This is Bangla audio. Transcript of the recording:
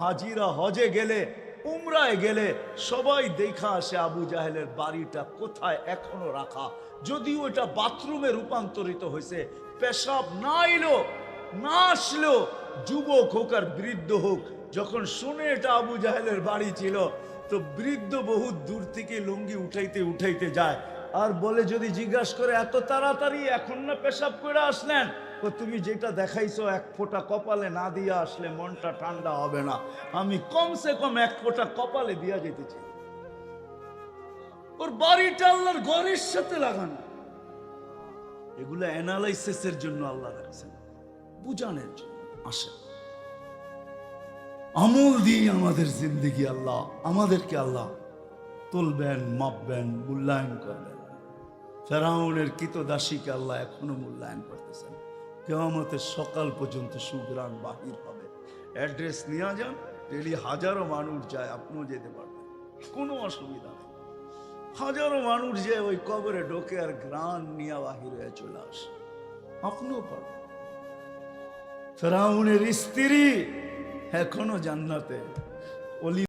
হাজিরা হজে গেলে উমরায় গেলে সবাই দেখা আসে আবু জাহেলের বাড়িটা কোথায় এখনো রাখা, যদিও এটা বাথরুমে রূপান্তরিত হয়েছে। পেশাব না এলো না আসলেও যুবক হোক আর বৃদ্ধ হোক, যখন শুনে এটা আবু জাহেলের বাড়ি ছিল, তো বৃদ্ধ বহুত দূর থেকে লুঙ্গি উঠাইতে উঠাইতে যায় আর বলে, যদি জিজ্ঞাসা করে এত তাড়াতাড়ি এখন না পেশাব করে আসলেন, তো তুমি যেটা দেখাইছো এক ফোঁটা কপালে না দিয়া আসলে মনটা ঠান্ডা হবে না, আমি কমসে কম এক ফোঁটা কপালে দিয়া যেতে চাই। ওর বাড়িটা আল্লাহর ঘরের সাথে লাগানো। এগুলো অ্যানালাইসিসের জন্য আল্লাহ রাখছেন, বুঝানোর জন্য। আসে আমল দিয়ে আমাদের জিন্দেগি আল্লাহ আমাদেরকে আল্লাহ তুলবেন, মাপবেন, মূল্যায়ন করবেন। ফেরাউনের কৃতদাসীকে আল্লাহ এখনো মূল্যায়ন করতেছেন। কিয়ামতের সকাল পর্যন্ত সুগ্রাণ বাহির হবে। অ্যাড্রেস নিয়ে যান, ডেলি হাজারো মানুষ যায়, আপনিও যেতে পারবেন, কোনো অসুবিধা নেই। হাজারো মানুষ যে ওই কবরে ঢোকে আর গ্রাণ নিয়ে বাহির হয়ে চলে আসে, আপনিও পারবেন। ফেরাউনের স্ত্রী এখনো জান্নাতে।